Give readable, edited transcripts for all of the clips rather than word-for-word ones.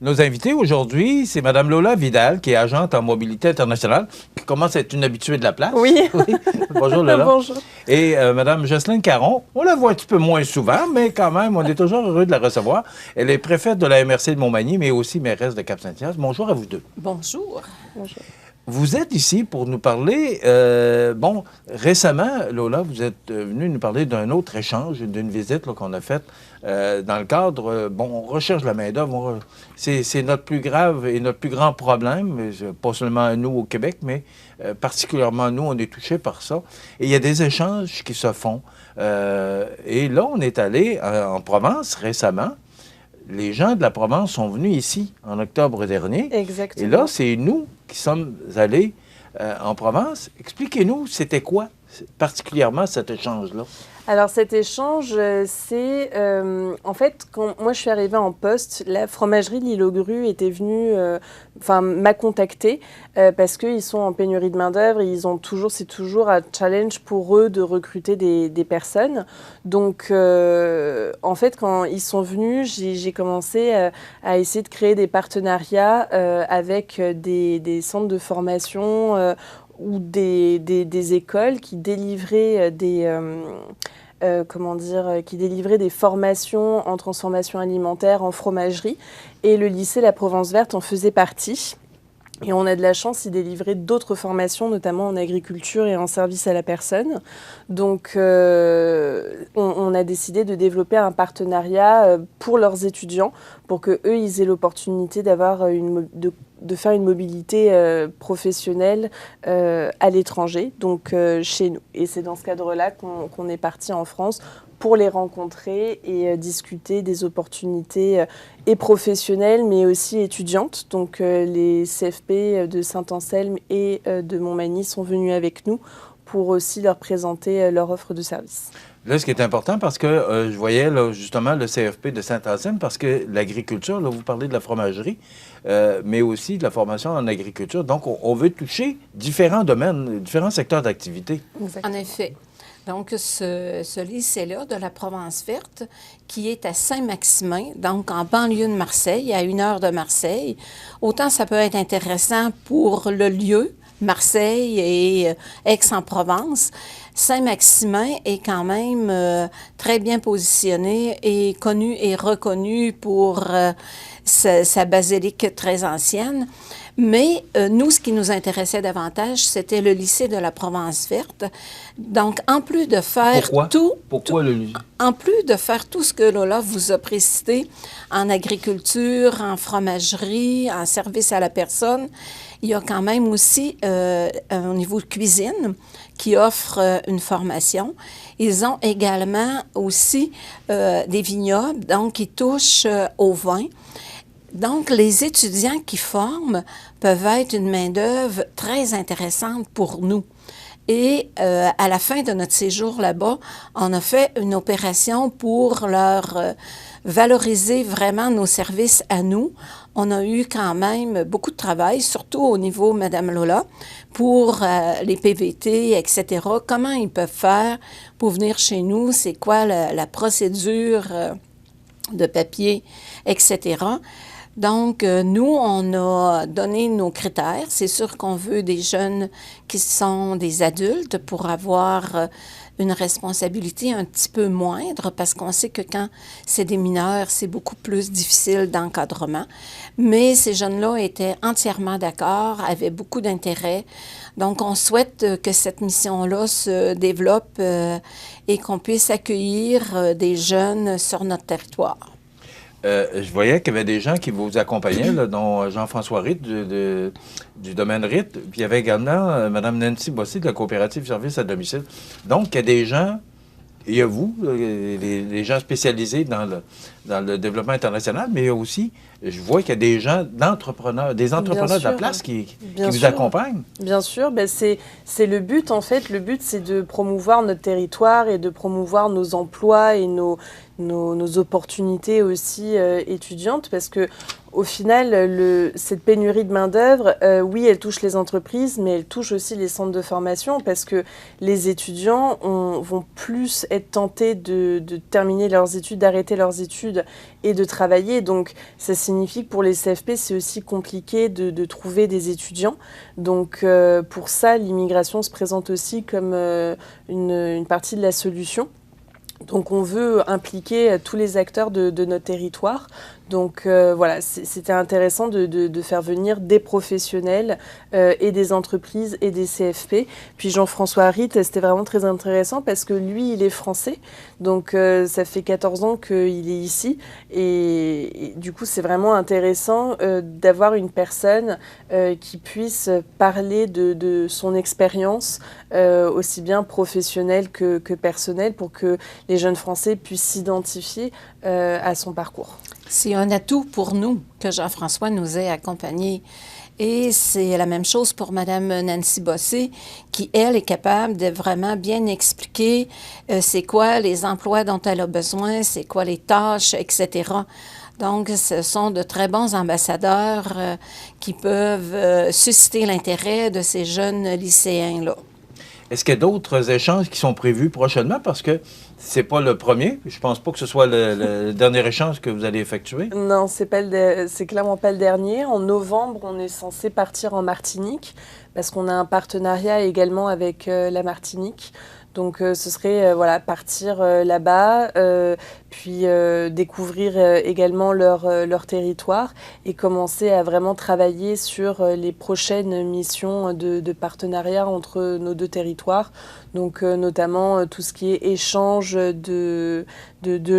Nos invités aujourd'hui, c'est Mme Lola Vidal, qui est agente en mobilité internationale, qui commence à être une habituée de la place. Oui. Oui. Bonjour Lola. Bonjour. Et Mme Jocelyne Caron, on la voit un petit peu moins souvent, mais quand même, on est toujours heureux de la recevoir. Elle est préfète de la MRC de Montmagny, mais aussi mairesse de Cap-Saint-Hyacinthe. Bonjour à vous deux. Bonjour. Bonjour. Vous êtes ici pour nous parler, récemment, Lola, vous êtes venue nous parler d'un autre échange, d'une visite qu'on a faite dans le cadre, on recherche la main-d'œuvre. C'est notre plus grave et notre plus grand problème, pas seulement nous au Québec, mais particulièrement nous, on est touchés par ça. Et il y a des échanges qui se font. Et là, on est allé en Provence récemment. Les gens de la Provence sont venus ici en octobre dernier. Exactement. Et là, c'est nous qui sommes allés en Provence. Expliquez-nous, c'était quoi particulièrement cet échange-là? Alors cet échange, c'est en fait quand moi je suis arrivée en poste, la fromagerie L'Île aux Grues était venue, m'a contactée parce qu'ils sont en pénurie de main d'œuvre et c'est toujours un challenge pour eux de recruter des personnes. Donc en fait quand ils sont venus, j'ai commencé à essayer de créer des partenariats avec des centres de formation ou des écoles qui délivraient qui délivraient des formations en transformation alimentaire, en fromagerie. Et le lycée La Provence Verte en faisait partie. Et on a de la chance d'y délivrer d'autres formations, notamment en agriculture et en service à la personne. Donc, on a décidé de développer un partenariat pour leurs étudiants, pour qu'eux, ils aient l'opportunité d'avoir de faire une mobilité professionnelle à l'étranger, donc chez nous. Et c'est dans ce cadre-là qu'on est parti en France pour les rencontrer et discuter des opportunités et professionnelles, mais aussi étudiantes. Donc les CFP de Saint-Anselme et de Montmagny sont venus avec nous pour aussi leur présenter leur offre de service. Là, ce qui est important, parce que je voyais là, justement le CFP de Saint-Anselme, parce que l'agriculture, là, vous parlez de la fromagerie, mais aussi de la formation en agriculture. Donc, on veut toucher différents domaines, différents secteurs d'activité. En effet. Donc, ce lycée-là de la Provence Verte, qui est à Saint-Maximin, donc en banlieue de Marseille, à 1 heure de Marseille, autant ça peut être intéressant pour le lieu, Marseille et Aix-en-Provence. Saint-Maximin est quand même très bien positionné et connu et reconnu pour sa basilique très ancienne. Mais nous, ce qui nous intéressait davantage, c'était le lycée de la Provence Verte. Donc, en plus de faire en plus de faire tout ce que Lola vous a précisé en agriculture, en fromagerie, en service à la personne, il y a quand même aussi au niveau de cuisine qui offre une formation. Ils ont également aussi des vignobles, donc qui touchent au vin. Donc, les étudiants qui forment peuvent être une main-d'œuvre très intéressante pour nous. Et à la fin de notre séjour là-bas, on a fait une opération pour leur valoriser vraiment nos services à nous. On a eu quand même beaucoup de travail, surtout au niveau Madame Lola, pour les PVT, etc. Comment ils peuvent faire pour venir chez nous? C'est quoi la procédure de papier, etc. Donc, nous, on a donné nos critères. C'est sûr qu'on veut des jeunes qui sont des adultes pour avoir une responsabilité un petit peu moindre parce qu'on sait que quand c'est des mineurs, c'est beaucoup plus difficile d'encadrement. Mais ces jeunes-là étaient entièrement d'accord, avaient beaucoup d'intérêt. Donc, on souhaite que cette mission-là se développe et qu'on puisse accueillir des jeunes sur notre territoire. Je voyais qu'il y avait des gens qui vous accompagnaient, là, dont Jean-François Ritt du domaine Ritt, puis il y avait également Mme Nancy Bossy de la coopérative Service à domicile. Donc, il y a des gens, il y a vous, les gens spécialisés dans le développement international, mais il y a aussi, je vois qu'il y a des gens d'entrepreneurs, des entrepreneurs de la place qui vous accompagnent. Bien sûr, ben c'est le but en fait. Le but, c'est de promouvoir notre territoire et de promouvoir nos emplois et nos nos opportunités aussi étudiantes, parce que au final, cette pénurie de main-d'œuvre, oui, elle touche les entreprises, mais elle touche aussi les centres de formation, parce que les étudiants vont plus être tentés de terminer leurs études, d'arrêter leurs études et de travailler. Donc, ça signifie que pour les CFP, c'est aussi compliqué de trouver des étudiants. Donc, pour ça, l'immigration se présente aussi comme une partie de la solution. Donc on veut impliquer tous les acteurs de notre territoire. Donc voilà, c'était intéressant de faire venir des professionnels et des entreprises et des CFP. Puis Jean-François Harit, c'était vraiment très intéressant parce que lui, il est français. Donc ça fait 14 ans qu'il est ici. Et du coup, c'est vraiment intéressant d'avoir une personne qui puisse parler de son expérience, aussi bien professionnelle que personnelle, pour que les jeunes Français puissent s'identifier à son parcours. C'est un atout pour nous que Jean-François nous ait accompagnés. Et c'est la même chose pour Mme Nancy Bossé, qui, elle, est capable de vraiment bien expliquer c'est quoi les emplois dont elle a besoin, c'est quoi les tâches, etc. Donc, ce sont de très bons ambassadeurs qui peuvent susciter l'intérêt de ces jeunes lycéens-là. Est-ce qu'il y a d'autres échanges qui sont prévus prochainement? Parce que c'est pas le premier. Je pense pas que ce soit le dernier échange que vous allez effectuer. Non, c'est clairement pas le dernier. En novembre, on est censé partir en Martinique parce qu'on a un partenariat également avec la Martinique. Donc ce serait partir là-bas, puis découvrir également leur territoire et commencer à vraiment travailler sur les prochaines missions de partenariat entre nos deux territoires. Donc notamment tout ce qui est échange de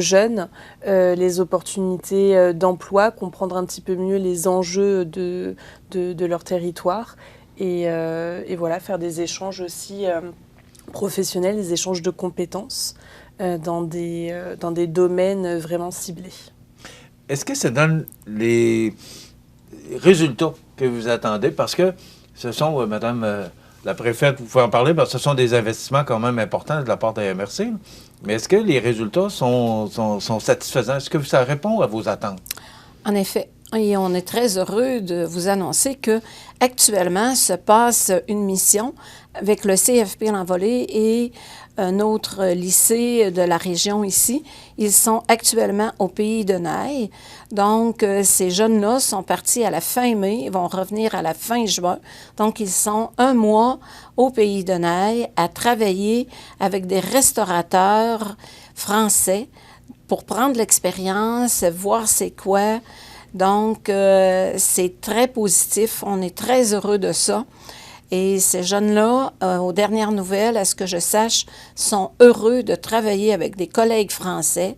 jeunes, les opportunités d'emploi, comprendre un petit peu mieux les enjeux de leur territoire et voilà, faire des échanges aussi professionnels, des échanges de compétences dans des domaines vraiment ciblés. Est-ce que ça donne les résultats que vous attendez? Parce que ce sont, Madame la préfète, vous pouvez en parler, parce que ce sont des investissements quand même importants de la part de la MRC. Mais est-ce que les résultats sont satisfaisants? Est-ce que ça répond à vos attentes? En effet. Et on est très heureux de vous annoncer que actuellement se passe une mission avec le CFP L'Envolée et un autre lycée de la région ici. Ils sont actuellement au Pays de Naï. Donc, ces jeunes-là sont partis à la fin mai, ils vont revenir à la fin juin. Donc, ils sont un mois au Pays de Naï à travailler avec des restaurateurs français pour prendre l'expérience, voir c'est quoi. Donc, c'est très positif. On est très heureux de ça. Et ces jeunes-là, aux dernières nouvelles, à ce que je sache, sont heureux de travailler avec des collègues français.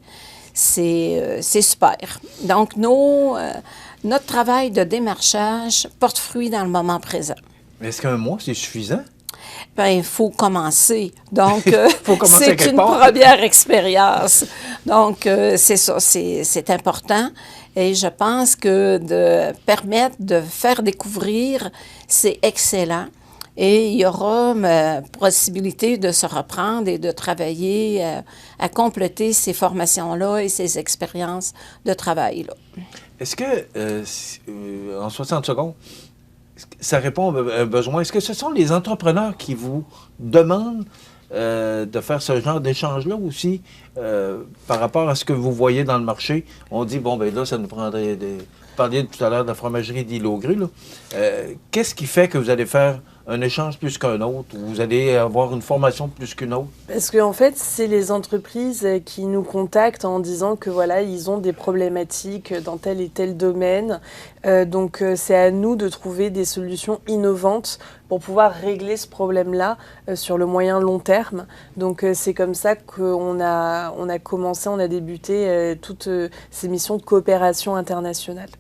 C'est super. Donc, notre travail de démarchage porte fruit dans le moment présent. Mais est-ce qu'un mois, c'est suffisant? Bien, il faut commencer. Donc, c'est une première expérience. Donc, c'est ça, c'est important. Et je pense que de permettre de faire découvrir, c'est excellent. Et il y aura possibilité de se reprendre et de travailler à compléter ces formations-là et ces expériences de travail-là. Est-ce que, en 60 secondes, ça répond à un besoin? Est-ce que ce sont les entrepreneurs qui vous demandent de faire ce genre d'échange-là aussi par rapport à ce que vous voyez dans le marché? On dit, bon, ben là, ça nous prendrait Vous parliez tout à l'heure de la fromagerie d'Île-aux-Grès. Qu'est-ce qui fait que vous allez faire un échange plus qu'un autre, ou vous allez avoir une formation plus qu'une autre? Parce qu'en fait, c'est les entreprises qui nous contactent en disant que voilà, ils ont des problématiques dans tel et tel domaine. Donc, c'est à nous de trouver des solutions innovantes pour pouvoir régler ce problème-là sur le moyen long terme. Donc, c'est comme ça qu'on a commencé, on a débuté toutes ces missions de coopération internationale.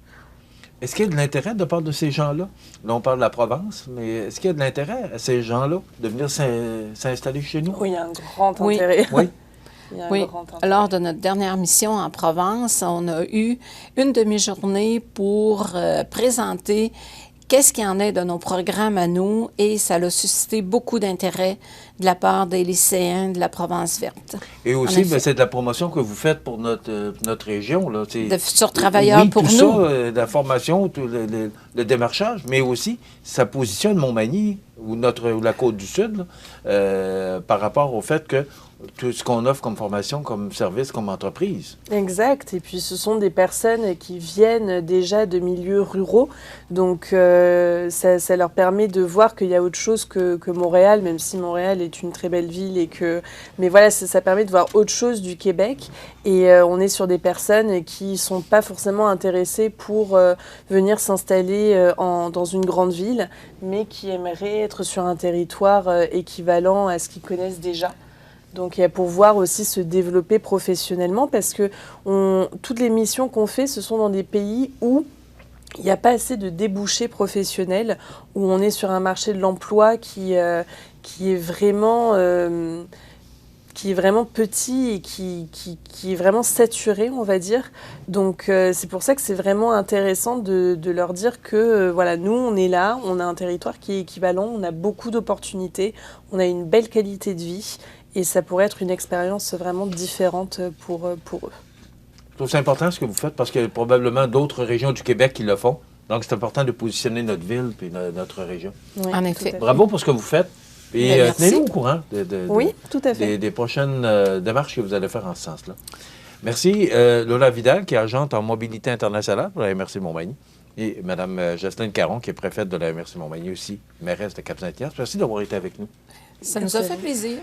Est-ce qu'il y a de l'intérêt de part de ces gens-là? Là, on parle de la Provence, mais est-ce qu'il y a de l'intérêt à ces gens-là de venir s'installer chez nous? Oui, il y a un grand intérêt. Oui. Oui. Lors de notre dernière mission en Provence, on a eu une demi-journée pour présenter qu'est-ce qu'il y en est de nos programmes à nous, et ça a suscité beaucoup d'intérêt de la part des lycéens de la Provence verte. Et aussi, ben, c'est de la promotion que vous faites pour notre région. Là. De futurs travailleurs oui, pour tout nous. Ça, la formation, tout le démarchage, mais aussi, ça positionne Montmagny ou la Côte-du-Sud par rapport au fait que tout ce qu'on offre comme formation, comme service, comme entreprise. Exact. Et puis, ce sont des personnes qui viennent déjà de milieux ruraux. Donc, ça leur permet de voir qu'il y a autre chose que Montréal, même si Montréal est une très belle ville. Mais voilà, ça permet de voir autre chose du Québec. Et on est sur des personnes qui ne sont pas forcément intéressées pour venir s'installer dans une grande ville, mais qui aimeraient être sur un territoire équivalent à ce qu'ils connaissent déjà. Donc, pour voir aussi se développer professionnellement, parce que toutes les missions qu'on fait, ce sont dans des pays où il n'y a pas assez de débouchés professionnels, où on est sur un marché de l'emploi qui est vraiment petit et qui est vraiment saturé, on va dire. Donc, c'est pour ça que c'est vraiment intéressant de leur dire que, voilà, nous, on est là, on a un territoire qui est équivalent, on a beaucoup d'opportunités, on a une belle qualité de vie. Et ça pourrait être une expérience vraiment différente pour eux. Je trouve c'est important ce que vous faites parce qu'il y a probablement d'autres régions du Québec qui le font. Donc, c'est important de positionner notre ville et notre région. Oui, en effet. Bravo pour ce que vous faites. Et tenez-nous au courant oui, tout à fait. des prochaines démarches que vous allez faire en ce sens-là. Merci. Lola Vidal, qui est agente en mobilité internationale pour la MRC Montmagny. Et Mme Jocelyne Caron, qui est préfète de la MRC Montmagny aussi, mairesse de Cap-Saint-Hyacinthe. Merci d'avoir été avec nous. Ça nous a fait plaisir.